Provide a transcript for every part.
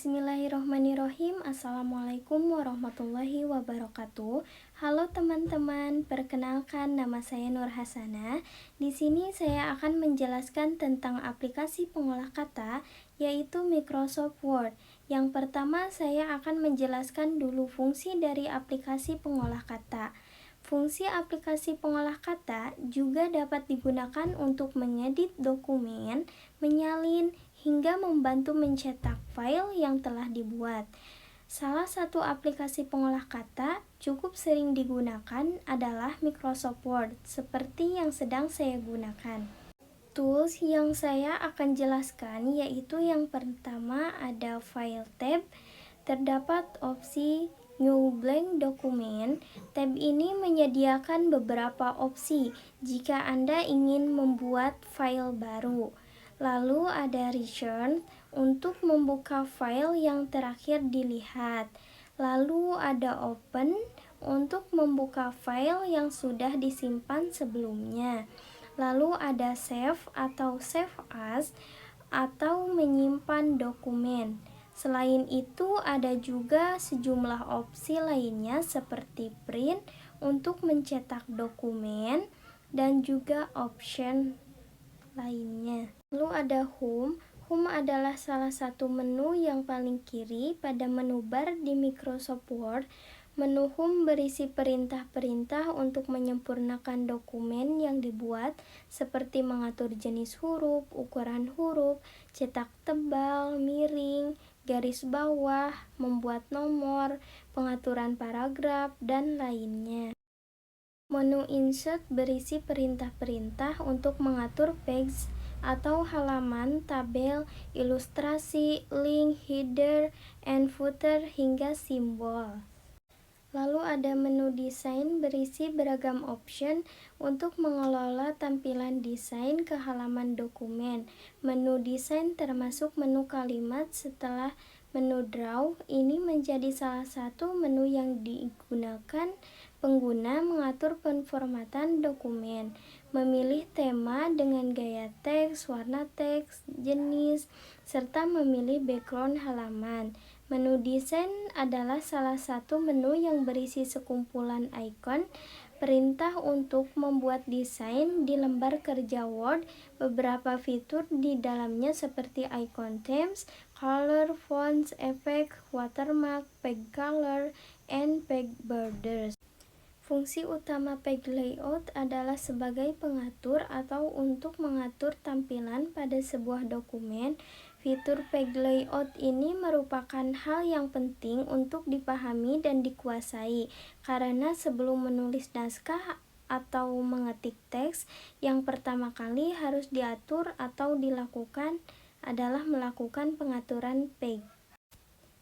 Bismillahirrohmanirrohim. Assalamualaikum warahmatullahi wabarakatuh. Halo teman-teman, perkenalkan nama saya Nur Hasanah. Di sini saya akan menjelaskan tentang aplikasi pengolah kata, yaitu Microsoft Word. Yang pertama, saya akan menjelaskan dulu fungsi dari aplikasi pengolah kata. Fungsi aplikasi pengolah kata juga dapat digunakan untuk mengedit dokumen, menyalin, hingga membantu mencetak file yang telah dibuat. Salah satu aplikasi pengolah kata cukup sering digunakan adalah Microsoft Word, seperti yang sedang saya gunakan. Tools yang saya akan jelaskan yaitu yang pertama ada File tab. Terdapat opsi New Blank Document. Tab ini menyediakan beberapa opsi jika Anda ingin membuat file baru. Lalu ada Return untuk membuka file yang terakhir dilihat. Lalu ada Open untuk membuka file yang sudah disimpan sebelumnya. Lalu ada Save atau Save As atau menyimpan dokumen. Selain itu, ada juga sejumlah opsi lainnya seperti print untuk mencetak dokumen dan juga option lainnya. Lalu ada home. Home adalah salah satu menu yang paling kiri pada menu bar di Microsoft Word. Menu home berisi perintah-perintah untuk menyempurnakan dokumen yang dibuat, seperti mengatur jenis huruf, ukuran huruf, cetak tebal, miring, garis bawah, membuat nomor, pengaturan paragraf, dan lainnya. Menu insert berisi perintah-perintah untuk mengatur page atau halaman, tabel, ilustrasi, link, header, and footer, hingga simbol. Lalu ada menu desain berisi beragam option untuk mengelola tampilan desain ke halaman dokumen. Menu desain termasuk menu kalimat setelah menu draw. Ini menjadi salah satu menu yang digunakan pengguna mengatur penformatan dokumen, memilih tema dengan gaya teks, warna teks, jenis, serta memilih background halaman. Menu desain adalah salah satu menu yang berisi sekumpulan icon, perintah untuk membuat desain di lembar kerja Word. Beberapa fitur di dalamnya seperti icon themes, color, fonts, effect, watermark, page color, and page borders. Fungsi utama page layout adalah sebagai pengatur atau untuk mengatur tampilan pada sebuah dokumen. Fitur page layout ini merupakan hal yang penting untuk dipahami dan dikuasai, karena sebelum menulis naskah atau mengetik teks, yang pertama kali harus diatur atau dilakukan adalah melakukan pengaturan page.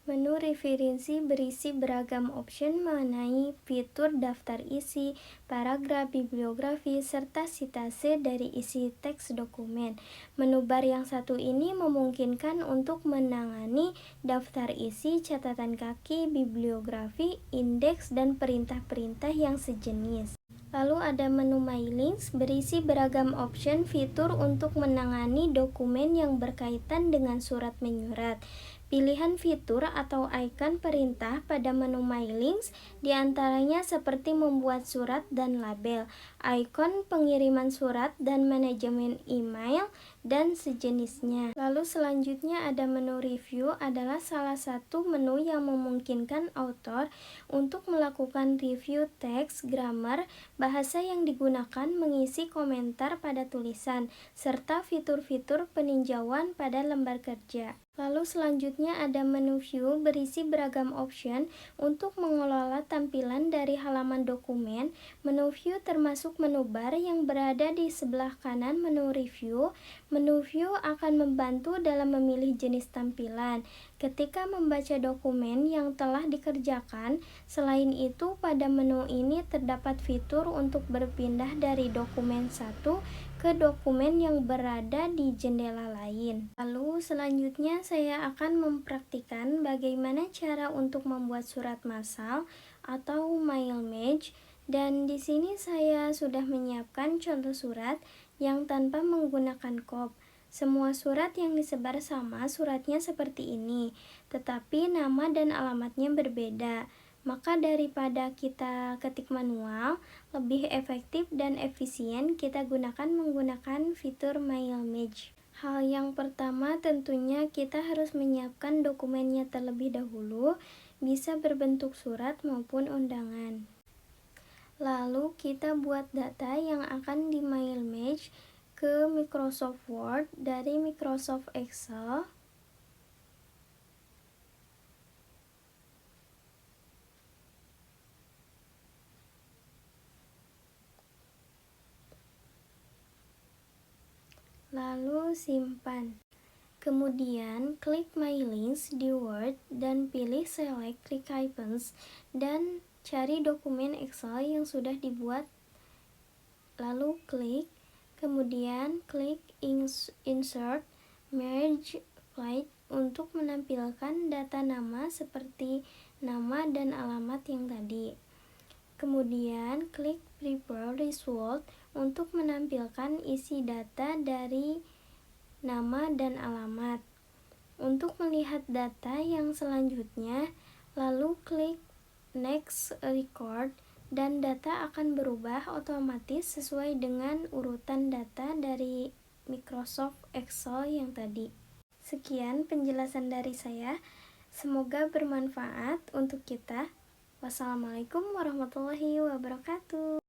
Menu referensi berisi beragam option mengenai fitur daftar isi, paragraf, bibliografi, serta sitase dari isi teks dokumen. Menu bar yang satu ini memungkinkan untuk menangani daftar isi, catatan kaki, bibliografi, indeks, dan perintah-perintah yang sejenis. Lalu ada menu My Links berisi beragam option fitur untuk menangani dokumen yang berkaitan dengan surat menyurat. Pilihan fitur atau icon perintah pada menu My Links diantaranya seperti membuat surat dan label, icon pengiriman surat dan manajemen email, dan sejenisnya. Lalu selanjutnya ada menu Review, adalah salah satu menu yang memungkinkan author untuk melakukan review teks, grammar, bahasa yang digunakan, mengisi komentar pada tulisan, serta fitur-fitur peninjauan pada lembar kerja. Lalu selanjutnya ada menu View berisi beragam option untuk mengelola tampilan dari halaman dokumen. Menu View termasuk menu bar yang berada di sebelah kanan menu Review. Menu View akan membantu dalam memilih jenis tampilan ketika membaca dokumen yang telah dikerjakan. Selain itu, pada menu ini terdapat fitur untuk berpindah dari dokumen satu ke dokumen yang berada di jendela lain. Lalu selanjutnya saya akan mempraktikkan bagaimana cara untuk membuat surat massal atau mail message, dan di sini saya sudah menyiapkan contoh surat yang tanpa menggunakan kop. Semua surat yang disebar sama suratnya seperti ini, tetapi nama dan alamatnya berbeda. Maka daripada kita ketik manual, lebih efektif dan efisien kita menggunakan fitur MyImage. Hal yang pertama tentunya kita harus menyiapkan dokumennya terlebih dahulu, bisa berbentuk surat maupun undangan. Lalu kita buat data yang akan di MyImage ke Microsoft Word dari Microsoft Excel. Lalu simpan. Kemudian klik My Links di Word dan pilih Select Click Icons dan cari dokumen Excel yang sudah dibuat. Lalu klik, kemudian klik Insert, Merge Flight untuk menampilkan data nama seperti nama dan alamat yang tadi. Kemudian klik Prepare Result untuk menampilkan isi data dari nama dan alamat. Untuk melihat data yang selanjutnya, lalu klik Next Record dan data akan berubah otomatis sesuai dengan urutan data dari Microsoft Excel yang tadi. Sekian penjelasan dari saya. Semoga bermanfaat untuk kita. Wassalamualaikum warahmatullahi wabarakatuh.